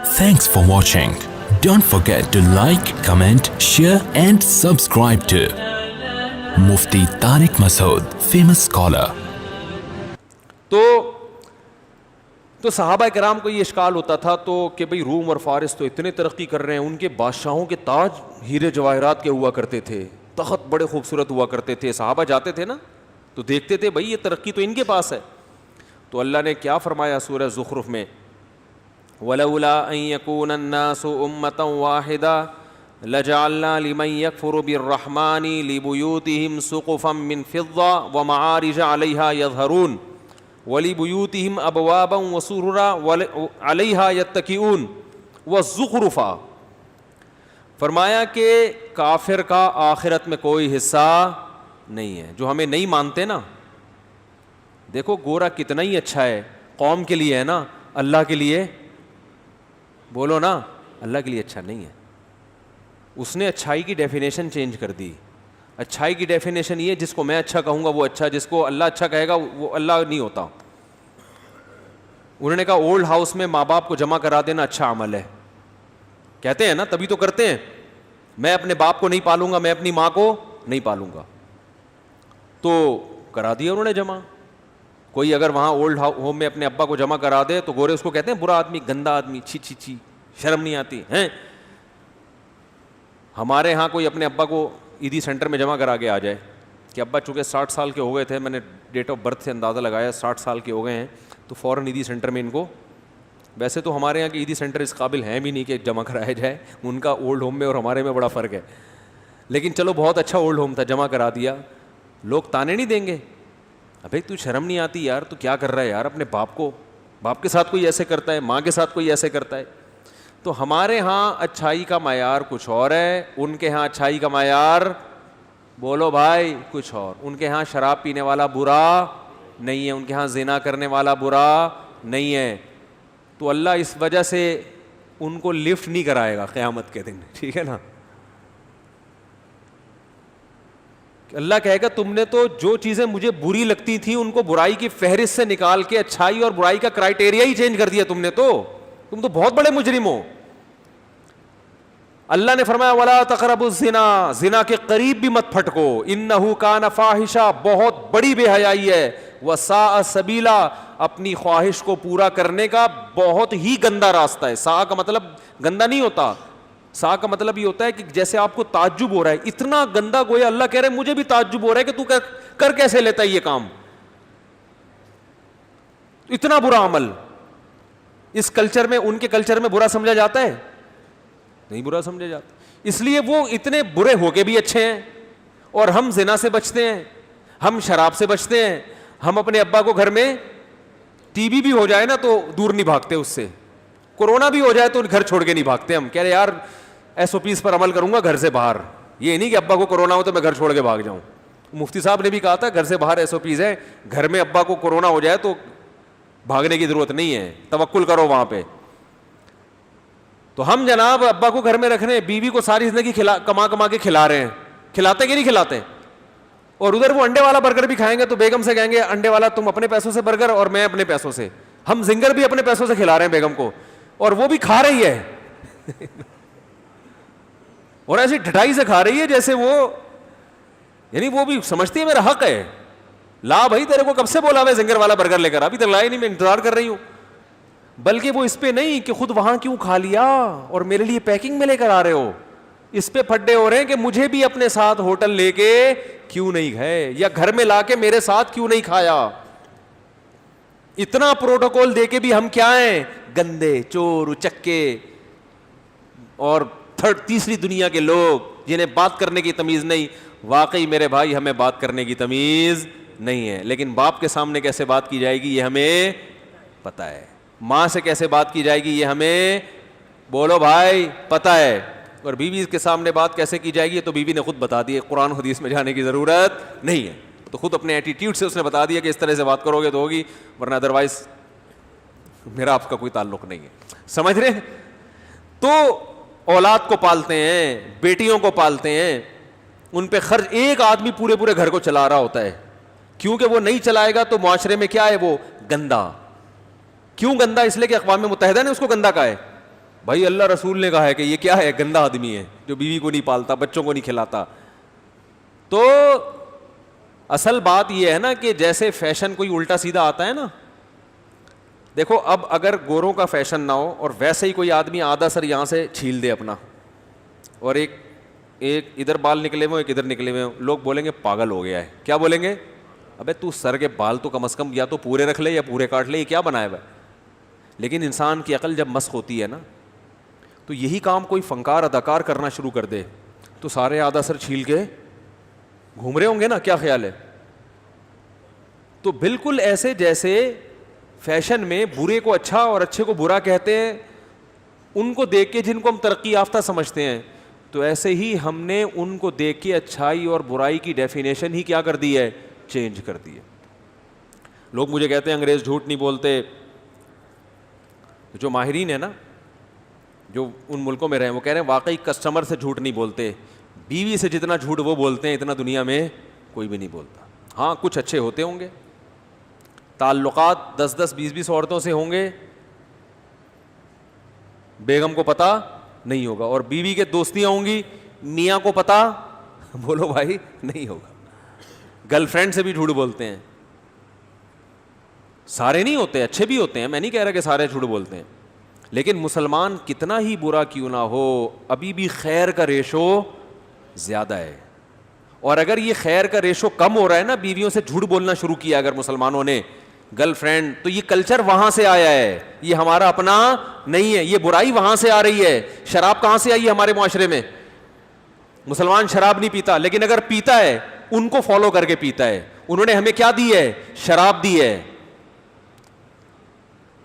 Thanks for watching. Don't forget to like, comment, share and subscribe to Mufti Tariq Masood, famous scholar. تو صحابہ کرام کو یہ اشکال ہوتا تھا تو کہ بھئی روم اور فارس تو اتنے ترقی کر رہے ہیں, ان کے بادشاہوں کے تاج ہیرے جواہرات کے ہوا کرتے تھے, تخت بڑے خوبصورت ہوا کرتے تھے. صحابہ جاتے تھے نا تو دیکھتے تھے بھئی یہ ترقی تو ان کے پاس ہے. تو اللہ نے کیا فرمایا سورہ زخرف میں, وَلَوْلَا أَن يَكُونَ النَّاسُ أُمَّةً وَاحِدَةً لَجَعَلْنَا لِمَن يَكْفُرُ بِالرَّحْمَنِ لِبُيُوتِهِمْ سُقُفًا مِّن فِضَّةٍ وَمَعَارِجَ عَلَيْهَا يَظْهَرُونَ وَلِبُيُوتِهِمْ أَبْوَابًا وَسُرُرًا عَلَيْهَا يَتَّكِئُونَ وَالزُّخْرُفَ. فرمایا کہ کافر کا آخرت میں کوئی حصہ نہیں ہے. جو ہمیں نہیں مانتے نا, دیکھو گورا کتنا ہی اچھا ہے, قوم کے لیے ہے نا, اللہ کے لیے بولو نا, اللہ کے لیے اچھا نہیں ہے. اس نے اچھائی کی ڈیفینیشن چینج کر دی. اچھائی کی ڈیفینیشن یہ, جس کو میں اچھا کہوں گا وہ اچھا, جس کو اللہ اچھا کہے گا وہ اللہ نہیں ہوتا. انہوں نے کہا اولڈ ہاؤس میں ماں باپ کو جمع کرا دینا اچھا عمل ہے. کہتے ہیں نا, تبھی تو کرتے ہیں. میں اپنے باپ کو نہیں پالوں گا, میں اپنی ماں کو نہیں پالوں گا, تو کرا دیا انہوں نے جمع. کوئی اگر وہاں اولڈ ہوم میں اپنے ابا کو جمع کرا دے تو گورے اس کو کہتے ہیں برا آدمی, گندا آدمی, چھی چھی چھی, شرم نہیں آتی ہیں. ہمارے ہاں کوئی اپنے ابا کو عیدی سینٹر میں جمع کرا کے آ جائے کہ ابا چونکہ 60 سال کے ہو گئے تھے, میں نے ڈیٹ آف برتھ سے اندازہ لگایا 60 سال کے ہو گئے ہیں, تو فوراً عیدی سینٹر میں ان کو, ویسے تو ہمارے یہاں کے عیدی سینٹر اس قابل ہیں بھی نہیں کہ جمع کرایا جائے, ان کا اولڈ ہوم میں اور ہمارے میں بڑا فرق ہے. لیکن چلو بہت اچھا اولڈ ہوم تھا, جمع کرا دیا. لوگ تانے نہیں دیں گے, ابھی تو شرم نہیں آتی یار, تو کیا کر رہا ہے یار, اپنے باپ کے ساتھ کوئی ایسے کرتا ہے, ماں کے ساتھ کوئی ایسے کرتا ہے. تو ہمارے ہاں اچھائی کا معیار کچھ اور ہے, ان کے ہاں اچھائی کا معیار بولو بھائی کچھ اور. ان کے ہاں شراب پینے والا برا نہیں ہے, ان کے ہاں زنا کرنے والا برا نہیں ہے. تو اللہ اس وجہ سے ان کو لفٹ نہیں کرائے گا قیامت کے دن, ٹھیک ہے نا. اللہ کہے گا تم نے تو جو چیزیں مجھے بری لگتی تھیں ان کو برائی کی فہرست سے نکال کے اچھائی اور برائی کا کرائٹیریا ہی چینج کر دیا تم نے, تو تم تو بہت بڑے مجرم ہو. اللہ نے فرمایا ولا تقربوا الزنا, زنا کے قریب بھی مت پھٹکو, انہ کان فاحشہ, بہت بڑی بے حیائی ہے, وساء سبیلا, اپنی خواہش کو پورا کرنے کا بہت ہی گندا راستہ ہے. سا کا مطلب گندا نہیں ہوتا, سا کا مطلب یہ ہوتا ہے کہ جیسے آپ کو تعجب ہو رہا ہے, اتنا گندا گویا اللہ کہہ رہے مجھے بھی تعجب ہو رہا ہے کہ تو کر کیسے لیتا ہے یہ کام, اتنا برا عمل. اس کلچر میں, ان کے کلچر میں برا سمجھا جاتا ہے نہیں, برا سمجھا جاتا. اس لیے وہ اتنے برے ہو کے بھی اچھے ہیں, اور ہم زنا سے بچتے ہیں, ہم شراب سے بچتے ہیں, ہم اپنے ابا کو گھر میں ٹی بی بھی ہو جائے نا تو دور نہیں بھاگتے اس سے, کورونا بھی ہو جائے تو گھر چھوڑ کے نہیں بھاگتے. ہم کہہ رہے یار ایس او پیز پر عمل کروں گا گھر سے باہر, یہ نہیں کہ ابا کو کورونا ہو تو میں گھر چھوڑ کے بھاگ جاؤں. مفتی صاحب نے بھی کہا تھا گھر سے باہر ایس او پیز ہے, گھر میں ابا کو کورونا ہو جائے تو بھاگنے کی ضرورت نہیں ہے, توکل کرو وہاں پہ. تو ہم جناب ابا کو گھر میں رکھ رہے ہیں, بیوی کو ساری زندگی کما کے کھلا رہے ہیں, کھلاتے کہ نہیں کھلاتے, اور ادھر وہ انڈے والا برگر بھی کھائیں گے تو بیگم سے کہیں گے انڈے والا تم اپنے پیسوں سے برگر اور میں اپنے پیسوں سے. ہم زنگر بھی اپنے پیسوں سے کھلا رہے ہیں بیگم کو, اور وہ بھی کھا رہی ہے اور ایسی ڈھٹائی سے کھا رہی ہے جیسے وہ, یعنی وہ بھی سمجھتی ہے میرا حق ہے. لا بھائی تیرے کو کب سے بولا میں زنگر والا برگر لے کر, ابھی تک لایا نہیں, میں انتظار کر رہی ہوں. بلکہ وہ اس پہ نہیں کہ خود وہاں کیوں کھا لیا اور میرے لیے پیکنگ میں لے کر آ رہے ہو, اس پہ پھڈے ہو رہے ہیں کہ مجھے بھی اپنے ساتھ ہوٹل لے کے کیوں نہیں گئے, یا گھر میں لا کے میرے ساتھ کیوں نہیں کھایا. اتنا پروٹوکول دے کے بھی ہم کیا ہیں, گندے, چور, اچکے اور تیسری دنیا کے لوگ جنہیں بات کرنے کی تمیز نہیں. واقعی میرے بھائی ہمیں بات کرنے کی تمیز نہیں ہے, لیکن باپ کے سامنے کیسے بات کی جائے گی یہ ہمیں پتہ ہے, ماں سے کیسے بات کی جائے گی یہ ہمیں بولو بھائی پتہ ہے, اور بیوی کے سامنے بات کیسے کی جائے گی تو بیوی نے خود بتا دی, قرآن حدیث میں جانے کی ضرورت نہیں ہے. تو خود اپنے ایٹیٹیوڈ سے اس نے بتا دیا کہ اس طرح سے بات کرو گے تو ہوگی, ورنہ ادروائز میرا آپ کا کوئی تعلق نہیں ہے. سمجھ رہے ہیں؟ تو اولاد کو پالتے ہیں, بیٹیوں کو پالتے ہیں, ان پہ خرچ ایک آدمی پورے گھر کو چلا رہا ہوتا ہے, کیونکہ وہ نہیں چلائے گا تو معاشرے میں کیا ہے, وہ گندا. کیوں گندا؟ اس لیے کہ اقوام متحدہ نے اس کو گندا کہا ہے. بھائی اللہ رسول نے کہا ہے کہ یہ کیا ہے, گندا آدمی ہے جو بیوی کو نہیں پالتا, بچوں کو نہیں کھلاتا. تو اصل بات یہ ہے نا کہ جیسے فیشن کوئی الٹا سیدھا آتا ہے نا, دیکھو اب اگر گوروں کا فیشن نہ ہو اور ویسے ہی کوئی آدمی آدھا سر یہاں سے چھیل دے اپنا, اور ایک ادھر بال نکلے ہوئے ایک ادھر نکلے ہوئے, لوگ بولیں گے پاگل ہو گیا ہے. کیا بولیں گے؟ ابے تو سر کے بال تو کم از کم یا تو پورے رکھ لے یا پورے کاٹ لے, یہ کیا بنایا ہوا ہے. لیکن انسان کی عقل جب مسخ ہوتی ہے نا, تو یہی کام کوئی فنکار اداکار کرنا شروع کر دے تو سارے آدھا سر چھیل کے گھوم رہے ہوں گے نا. کیا خیال ہے؟ تو بالکل ایسے جیسے فیشن میں برے کو اچھا اور اچھے کو برا کہتے ہیں, ان کو دیکھ کے جن کو ہم ترقی یافتہ سمجھتے ہیں, تو ایسے ہی ہم نے ان کو دیکھ کے اچھائی اور برائی کی ڈیفینیشن ہی کیا کر دی ہے, چینج کر دی ہے. لوگ مجھے کہتے ہیں انگریز جھوٹ نہیں بولتے. جو ماہرین ہیں نا, جو ان ملکوں میں رہے, وہ کہہ رہے ہیں واقعی کسٹمر سے جھوٹ نہیں بولتے, بیوی سے جتنا جھوٹ وہ بولتے ہیں اتنا دنیا میں کوئی بھی نہیں بولتا. ہاں کچھ اچھے ہوتے ہوں گے, تعلقات 10-10 20-20 عورتوں سے ہوں گے, بیگم کو پتہ نہیں ہوگا, اور بیوی کے دوستیاں ہوں گی, میاں کو پتہ بولو بھائی نہیں ہوگا. گرل فرینڈ سے بھی جھوٹ بولتے ہیں. سارے نہیں ہوتے, اچھے بھی ہوتے ہیں, میں نہیں کہہ رہا کہ سارے جھوٹ بولتے ہیں, لیکن مسلمان کتنا ہی برا کیوں نہ ہو ابھی بھی خیر کا ریشو زیادہ ہے. اور اگر یہ خیر کا ریشو کم ہو رہا ہے نا, بیویوں سے جھوٹ بولنا شروع کیا اگر مسلمانوں نے, گرل فرینڈ, تو یہ کلچر وہاں سے آیا ہے, یہ ہمارا اپنا نہیں ہے. یہ برائی وہاں سے آ رہی ہے. شراب کہاں سے آئی ہے ہمارے معاشرے میں؟ مسلمان شراب نہیں پیتا, لیکن اگر پیتا ہے ان کو فالو کر کے پیتا ہے. انہوں نے ہمیں کیا دی ہے؟ شراب دی ہے.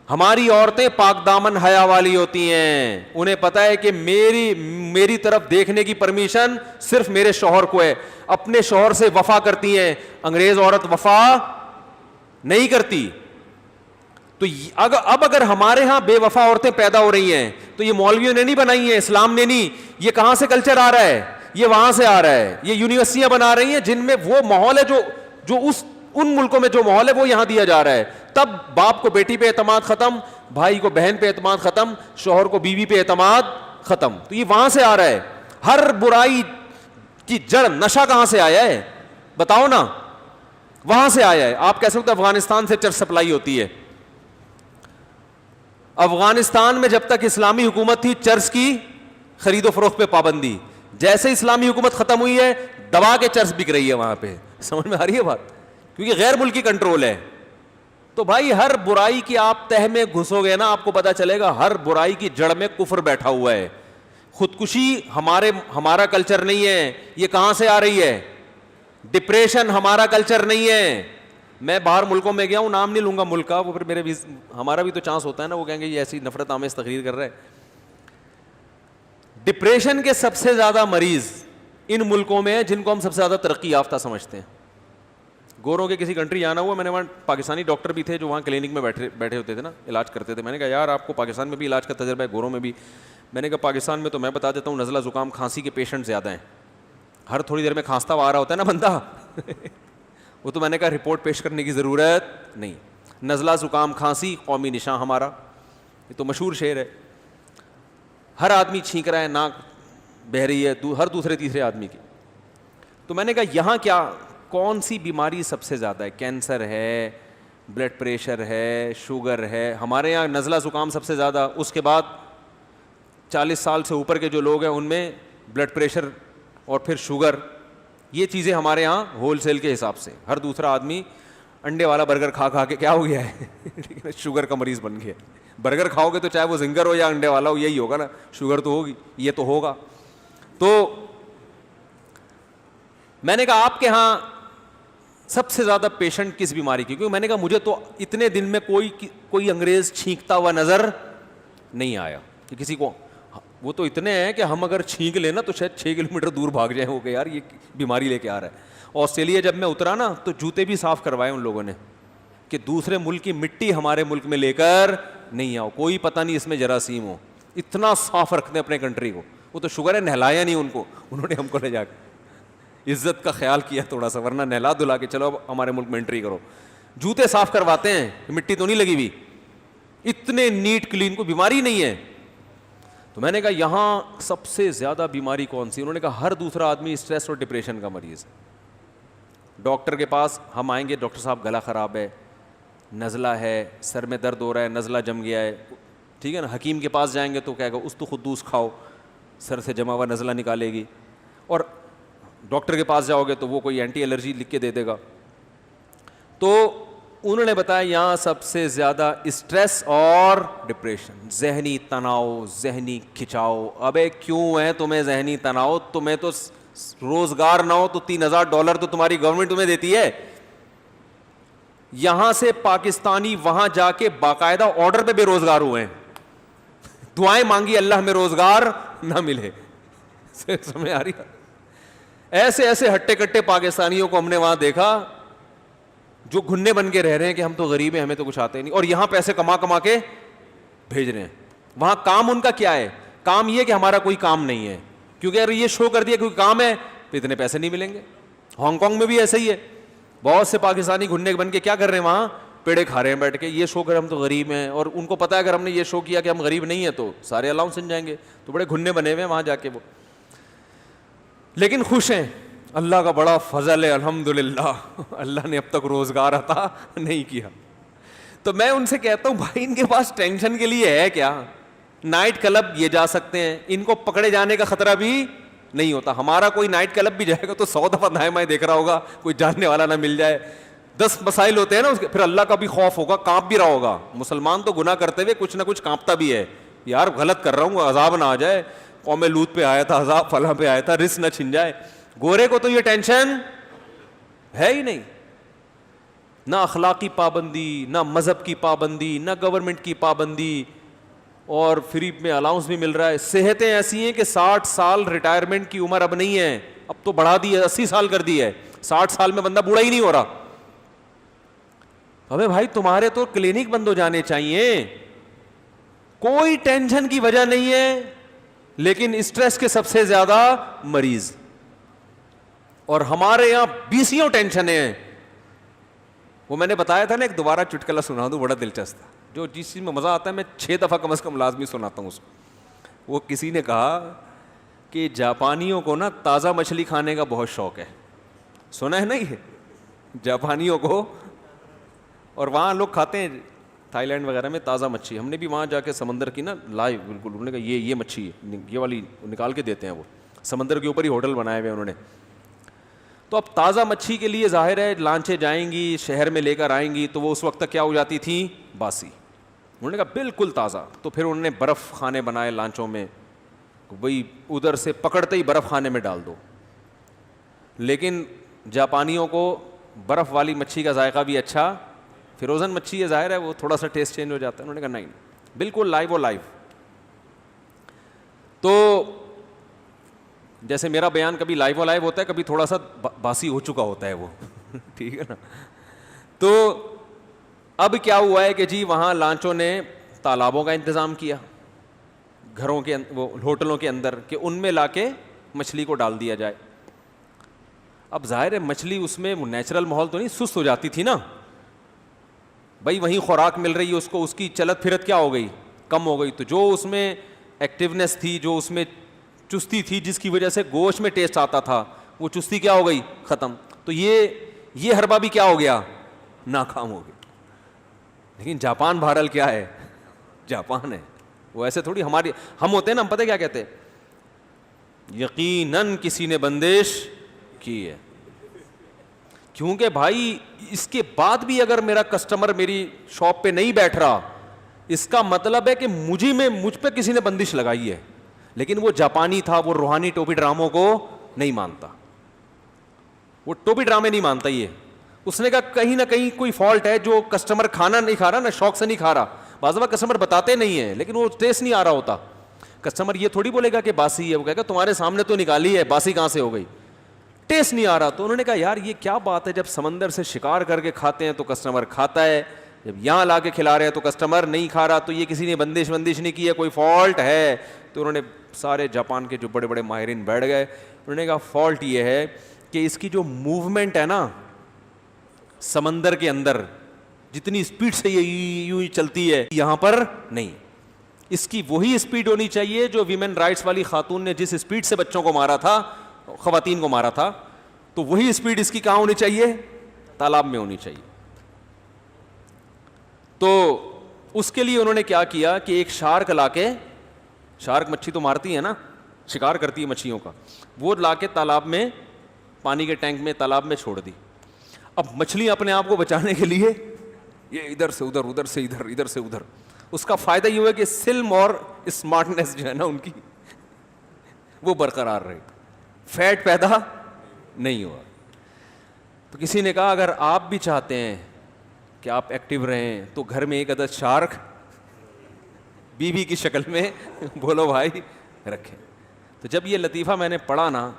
ہماری عورتیں پاک دامن حیا والی ہوتی ہیں, انہیں پتہ ہے کہ میری طرف دیکھنے کی پرمیشن صرف میرے شوہر کو ہے. اپنے شوہر سے وفا کرتی ہیں. انگریز عورت وفا نہیں کرتی. تو اب اگر ہمارے ہاں بے وفا عورتیں پیدا ہو رہی ہیں تو یہ مولویوں نے نہیں بنائی ہیں, اسلام نے نہیں. یہ کہاں سے کلچر آ رہا ہے؟ یہ وہاں سے آ رہا ہے. یہ یونیورسٹیاں بنا رہی ہیں جن میں وہ ماحول ہے جو ان ملکوں میں جو ماحول ہے وہ یہاں دیا جا رہا ہے. تب باپ کو بیٹی پہ اعتماد ختم, بھائی کو بہن پہ اعتماد ختم, شوہر کو بیوی پہ اعتماد ختم. تو یہ وہاں سے آ رہا ہے. ہر برائی کی جڑ نشہ کہاں سے آیا ہے بتاؤ نا؟ وہاں سے آیا ہے. آپ کہہ سکتے ہیں افغانستان سے چرس سپلائی ہوتی ہے. افغانستان میں جب تک اسلامی حکومت تھی چرس کی خرید و فروخت پہ پابندی. جیسے اسلامی حکومت ختم ہوئی ہے دبا کے چرس بک رہی ہے وہاں پہ. سمجھ میں آ رہی ہے بات؟ کیونکہ غیر ملکی کنٹرول ہے. تو بھائی ہر برائی کی آپ تہ میں گھسو گے نا, آپ کو پتا چلے گا ہر برائی کی جڑ میں کفر بیٹھا ہوا ہے. خودکشی ہمارا کلچر نہیں ہے. یہ کہاں سے آ رہی ہے؟ ڈپریشن ہمارا کلچر نہیں ہے. میں باہر ملکوں میں گیا ہوں, نام نہیں لوں گا ملک کا, وہ پھر ہمارا بھی تو چانس ہوتا ہے نا, وہ کہیں گے یہ ایسی نفرت آمیز تقریر کر رہا ہے. ڈپریشن کے سب سے زیادہ مریض ان ملکوں میں ہیں جن کو ہم سب سے زیادہ ترقی یافتہ سمجھتے ہیں. گوروں کے کسی کنٹری جانا ہوا, میں نے وہاں پاکستانی ڈاکٹر بھی تھے جو وہاں کلینک میں بیٹھے ہوتے تھے نا, علاج کرتے تھے. میں نے کہا یار آپ کو پاکستان میں بھی علاج کا تجربہ ہے, گوروں میں بھی. میں نے کہا پاکستان میں تو میں بتا دیتا ہوں نزلہ زکام کھانسی کے پیشنٹ زیادہ ہیں. ہر تھوڑی دیر میں کھانستا ہوا آ رہا ہوتا ہے نا بندہ وہ تو میں نے کہا رپورٹ پیش کرنے کی ضرورت نہیں. نزلہ زکام کھانسی قومی نشان ہمارا, یہ تو مشہور شعر ہے. ہر آدمی چھینک رہا ہے, ناک بہہ رہی ہے ہر دوسرے تیسرے آدمی کی. تو میں نے کہا یہاں کیا کون سی بیماری سب سے زیادہ ہے؟ کینسر ہے, بلڈ پریشر ہے, شوگر ہے. ہمارے یہاں نزلہ زکام سب سے زیادہ, اس کے بعد 40 سال سے اوپر کے جو لوگ ہیں ان میں بلڈ پریشر اور پھر شوگر. یہ چیزیں ہمارے یہاں ہول سیل کے حساب سے. ہر دوسرا آدمی انڈے والا برگر کھا کے کیا ہو گیا ہے شوگر کا مریض بن گیا. برگر کھاؤ گے تو چاہے وہ زنگر ہو یا انڈے والا ہو, یہی ہوگا نا, شوگر تو ہوگی, یہ تو ہوگا. تو میں نے کہا آپ کے ہاں سب سے زیادہ پیشنٹ کس بیماری کی؟ کیونکہ میں نے کہا مجھے تو اتنے دن میں کوئی انگریز چھینکتا ہوا نظر نہیں آیا کہ کسی کو. وہ تو اتنے ہیں کہ ہم اگر چھینک لیں نا تو شاید 6 کلومیٹر دور بھاگ جائیں ہو کہ یار یہ بیماری لے کے آ رہا ہے. آسٹریلیا جب میں اترا نا تو جوتے بھی صاف کروائے ان لوگوں نے کہ دوسرے ملک کی مٹی ہمارے ملک میں لے کر نہیں آؤ, کوئی پتہ نہیں اس میں جراثیم ہو. اتنا صاف رکھتے ہیں اپنے کنٹری کو. وہ تو شکر ہے نہلایا نہیں ان کو, انہوں نے ہم کو لے جا کے عزت کا خیال کیا تھوڑا سا, ورنہ نہلا دھلا کے چلو اب ہمارے ملک میں انٹری کرو. جوتے صاف کرواتے ہیں, مٹی تو نہیں لگی ہوئی, اتنے نیٹ کلین, کو بیماری نہیں ہے. تو میں نے کہا یہاں سب سے زیادہ بیماری کون سی؟ انہوں نے کہا ہر دوسرا آدمی اسٹریس اور ڈپریشن کا مریض ہے. ڈاکٹر کے پاس ہم آئیں گے, ڈاکٹر صاحب گلا خراب ہے, نزلہ ہے, سر میں درد ہو رہا ہے, نزلہ جم گیا ہے, ٹھیک ہے نا. حکیم کے پاس جائیں گے تو کہے گا استخدوس کھاؤ, سر سے جمع ہوا نزلہ نکالے گی. اور ڈاکٹر کے پاس جاؤ گے تو وہ کوئی اینٹی الرجی لکھ کے دے دے گا. تو انہوں نے بتایا یہاں سب سے زیادہ اسٹریس اور ڈپریشن, ذہنی تناؤ, ذہنی کھچاؤ. ابے کیوں ہے تمہیں ذہنی تناؤ؟ تمہیں تو روزگار نہ ہو تو $3,000 تو تمہاری گورنمنٹ تمہیں دیتی ہے. یہاں سے پاکستانی وہاں جا کے باقاعدہ آرڈر پہ بے روزگار ہوئے ہیں, دعائیں مانگی اللہ میں روزگار نہ ملے. سمجھ آ رہی ہے؟ ایسے ایسے ہٹے کٹے پاکستانیوں کو ہم نے وہاں دیکھا جو گھنے بن کے رہ رہے ہیں کہ ہم تو غریب ہیں, ہمیں تو کچھ آتے نہیں, اور یہاں پیسے کما کما کے بھیج رہے ہیں. وہاں کام ان کا کیا ہے؟ کام یہ کہ ہمارا کوئی کام نہیں ہے, کیونکہ اگر یہ شو کر دیا کوئی کام ہے تو اتنے پیسے نہیں ملیں گے. ہانگ کانگ میں بھی ایسا ہی ہے, بہت سے پاکستانی گھنے بن کے کیا کر رہے ہیں وہاں, پیڑے کھا رہے ہیں بیٹھ کے, یہ شو کر ہم تو غریب ہیں, اور ان کو پتا ہے اگر ہم نے یہ شو کیا کہ ہم غریب نہیں ہیں تو سارے الاؤنس سن جائیں گے, تو بڑے گھنے بنے ہوئے ہیں وہاں جا کے وہ, لیکن خوش ہیں. اللہ کا بڑا فضل ہے الحمدللہ, اللہ نے اب تک روزگار عطا نہیں کیا. تو میں ان سے کہتا ہوں بھائی ان کے پاس ٹینشن کے لیے ہے کیا؟ نائٹ کلب یہ جا سکتے ہیں, ان کو پکڑے جانے کا خطرہ بھی نہیں ہوتا. ہمارا کوئی نائٹ کلب بھی جائے گا تو 100 دفعہ دائیں بائیں دیکھ رہا ہوگا کوئی جاننے والا نہ مل جائے. 10 مسائل ہوتے ہیں نا اس کے, پھر اللہ کا بھی خوف ہوگا, کانپ بھی رہا ہوگا. مسلمان تو گناہ کرتے ہوئے کچھ نہ کچھ کانپتا بھی ہے, یار غلط کر رہا ہوں عذاب نہ آ جائے, قوم لوط پہ آیا تھا عذاب, فلاں پہ آیا تھا, رزق نہ چھن جائے. گورے کو تو یہ ٹینشن ہے ہی نہیں, نہ اخلاقی پابندی, نہ مذہب کی پابندی, نہ گورنمنٹ کی پابندی, اور فری میں الاؤنس بھی مل رہا ہے. صحتیں ایسی ہیں کہ 60 سال ریٹائرمنٹ کی عمر اب نہیں ہے, اب تو بڑھا دی ہے, 80 سال کر دی ہے. 60 سال میں بندہ بوڑھا ہی نہیں ہو رہا. ابے بھائی تمہارے تو کلینک بند ہو جانے چاہیے, کوئی ٹینشن کی وجہ نہیں ہے, لیکن اسٹریس کے سب سے زیادہ مریض. اور ہمارے یہاں 20 ٹینشنیں ہیں. وہ میں نے بتایا تھا نا, ایک دوبارہ چٹکلا سنا دوں, بڑا دلچسپ تھا, جو جس چیز میں مزہ آتا ہے میں 6 دفعہ کم از کم لازمی سناتا ہوں اس کو. وہ کسی نے کہا کہ جاپانیوں کو نا تازہ مچھلی کھانے کا بہت شوق ہے. سنا ہے نا یہ جاپانیوں کو, اور وہاں لوگ کھاتے ہیں تھائی لینڈ وغیرہ میں تازہ مچھلی. ہم نے بھی وہاں جا کے سمندر کی نا لائیو بالکل, انہوں نے کہا یہ مچھلی یہ والی نکال کے دیتے ہیں. وہ سمندر کے اوپر ہی ہوٹل بنائے ہوئے انہوں نے. تو اب تازہ مچھلی کے لیے ظاہر ہے لانچیں جائیں گی, شہر میں لے کر آئیں گی, تو وہ اس وقت تک کیا ہو جاتی تھیں, باسی. انہوں نے کہا بالکل تازہ. تو پھر انہوں نے برف خانے بنائے لانچوں میں, وہی ادھر سے پکڑتے ہی برف خانے میں ڈال دو. لیکن جاپانیوں کو برف والی مچھلی کا ذائقہ بھی اچھا, فروزن مچھلی ہے ظاہر ہے وہ تھوڑا سا ٹیسٹ چینج ہو جاتا ہے. انہوں نے کہا نہیں, بالکل لائیو و لائیو. تو جیسے میرا بیان کبھی لائیو و لائیو ہوتا ہے, کبھی تھوڑا سا باسی ہو چکا ہوتا ہے وہ, ٹھیک ہے نا. تو اب کیا ہوا ہے کہ جی وہاں لانچوں نے تالابوں کا انتظام کیا گھروں کے وہ ہوٹلوں کے اندر, کہ ان میں لا کے مچھلی کو ڈال دیا جائے. اب ظاہر ہے مچھلی اس میں نیچرل ماحول تو نہیں, سست ہو جاتی تھی نا بھائی, وہیں خوراک مل رہی ہے اس کو, اس کی چلت پھرت کیا ہو گئی, کم ہو گئی. تو جو اس میں ایکٹیونیس تھی, جو اس میں چستی تھی, جس کی وجہ سے گوشت میں ٹیسٹ آتا تھا, وہ چستی کیا ہو گئی, ختم. تو یہ حربہ بھی کیا ہو گیا, ناکام ہو گیا. لیکن جاپان بہرحال کیا ہے, جاپان ہے. وہ ایسے تھوڑی ہماری ہم ہوتے ہیں نا, ہم پتہ کیا کہتے ہیں, یقیناً کسی نے بندش کی ہے. کیونکہ بھائی اس کے بعد بھی اگر میرا کسٹمر میری شاپ پہ نہیں بیٹھ رہا, اس کا مطلب ہے کہ مجھ پہ کسی نے بندش لگائی ہے. لیکن وہ جاپانی تھا, وہ روحانی ٹوپی ڈراموں کو نہیں مانتا, وہ ٹوپی ڈرامے نہیں مانتا. یہ اس نے کہا کہیں نہ کہیں کوئی فالٹ ہے, جو کسٹمر کھانا نہیں کھا رہا نا, شوق سے نہیں کھا رہا. بعض دفعہ کسٹمر بتاتے نہیں ہیں لیکن وہ ٹیسٹ نہیں آ رہا ہوتا. کسٹمر یہ تھوڑی بولے گا کہ باسی ہے, وہ کہے گا تمہارے سامنے تو نکالی ہے, باسی کہاں سے ہو گئی, ٹیسٹ نہیں آ رہا. تو انہوں نے کہا یار یہ کیا بات ہے, جب سمندر سے شکار کر کے کھاتے ہیں تو کسٹمر کھاتا ہے, جب یہاں لا کے کھلا رہے ہیں تو کسٹمر نہیں کھا رہا, تو یہ کسی نے بندش نہیں کی ہے, کوئی فالٹ ہے. تو انہوں نے سارے جاپان کے جو بڑے بڑے ماہرین بیٹھ گئے, انہوں نے کہا فالٹ یہ ہے کہ اس کی جو موومنٹ ہے نا سمندر کے اندر, جتنی اسپیڈ سے یہ یوں ہی چلتی ہے, یہاں پر نہیں. اس کی وہی اسپیڈ ہونی چاہیے جو ویمن رائٹس والی خاتون نے جس اسپیڈ سے بچوں کو مارا تھا, خواتین کو مارا تھا, تو وہی اسپیڈ اس کی کہاں ہونی چاہیے؟ تالاب میں ہونی چاہیے. تو اس کے لیے انہوں نے کیا کیا کہ ایک شارک لا کے, شارک مچھی تو مارتی ہے نا, شکار کرتی ہے مچھلیوں کا, وہ لا کے تالاب میں, پانی کے ٹینک میں, تالاب میں چھوڑ دی. اب مچھلی اپنے آپ کو بچانے کے لیے یہ ادھر سے ادھر, ادھر سے ادھر, ادھر سے ادھر. اس کا فائدہ یہ ہوا کہ سلم اور اسمارٹنیس جو ہے نا ان کی وہ برقرار رہی, فیٹ پیدا نہیں ہوا. تو کسی نے کہا اگر آپ بھی چاہتے ہیں کہ آپ ایکٹیو رہیں تو گھر میں ایک عدد شارک بیوی کی شکل میں بولو بھائی رکھیں. تو جب یہ لطیفہ میں نے پڑھا نا,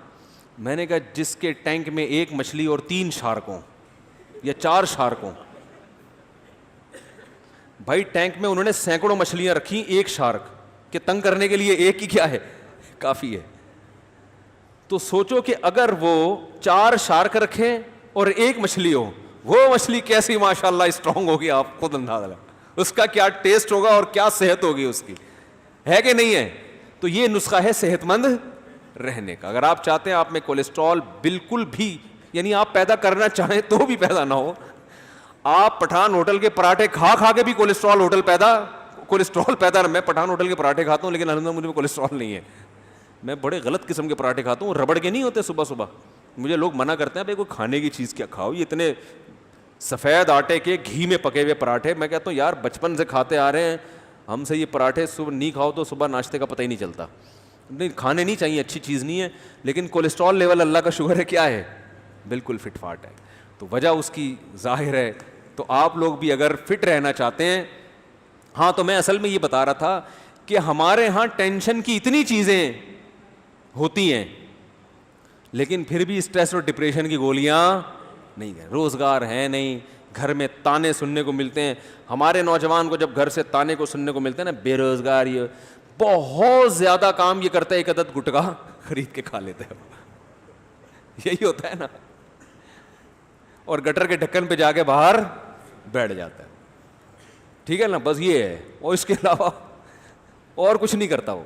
میں نے کہا جس کے ٹینک میں ایک مچھلی اور 3 شارکوں یا 4 شارکوں, بھائی ٹینک میں انہوں نے سینکڑوں مچھلیاں رکھی, ایک شارک کہ تنگ کرنے کے لیے ایک ہی کیا ہے, کافی ہے. تو سوچو کہ اگر وہ 4 شارک رکھیں اور ایک مچھلی ہو, وہ مچھلی کیسی ماشاءاللہ اسٹرانگ ہوگی, آپ خود اندازہ لگا اس کا کیا ٹیسٹ ہوگا اور کیا صحت ہوگی اس کی, ہے کہ نہیں ہے؟ تو یہ نسخہ ہے صحت مند رہنے کا. اگر آپ چاہتے ہیں آپ میں کولیسٹرول بالکل بھی, یعنی آپ پیدا کرنا چاہیں تو بھی پیدا نہ ہو, آپ پٹھان ہوٹل کے پراٹھے کھا کھا کے بھی کولیسٹرول پیدا. میں پٹھان ہوٹل کے پراٹھے کھاتا ہوں لیکن الحمدللہ مجھے کولیسٹرول نہیں ہے. میں بڑے غلط قسم کے پراٹھے کھاتا ہوں, ربڑ کے نہیں ہوتے صبح صبح. مجھے لوگ منع کرتے ہیں بھائی کوئی کھانے کی چیز کیا کھاؤ, یہ اتنے سفید آٹے کے گھی میں پکے ہوئے پراٹھے. میں کہتا ہوں یار بچپن سے کھاتے آ رہے ہیں ہم سے یہ پراٹھے, صبح نہیں کھاؤ تو صبح ناشتے کا پتہ ہی نہیں چلتا. نہیں کھانے نہیں چاہیے, اچھی چیز نہیں ہے, لیکن کولیسٹرول لیول اللہ کا شکر ہے کیا ہے, بالکل فٹ فاٹ ہے. تو وجہ اس کی ظاہر ہے. تو آپ لوگ بھی اگر فٹ رہنا چاہتے ہیں, ہاں تو میں اصل میں یہ بتا رہا تھا کہ ہمارے ہاں ٹینشن کی اتنی چیزیں ہوتی ہیں لیکن پھر بھی اسٹریس اور ڈپریشن کی گولیاں نہیں ہیں. روزگار ہے نہیں, گھر میں تانے سننے کو ملتے ہیں. ہمارے نوجوان کو جب گھر سے تانے کو سننے کو ملتے ہیں نا, بے روزگار, یہ بہت زیادہ کام یہ کرتا ہے ایک عدد گٹکا خرید کے کھا لیتے ہیں, یہی ہوتا ہے نا, اور گٹر کے ڈھکن پہ جا کے باہر بیٹھ جاتا ہے. ٹھیک ہے نا, بس یہ ہے, اور اس کے علاوہ اور کچھ نہیں کرتا وہ.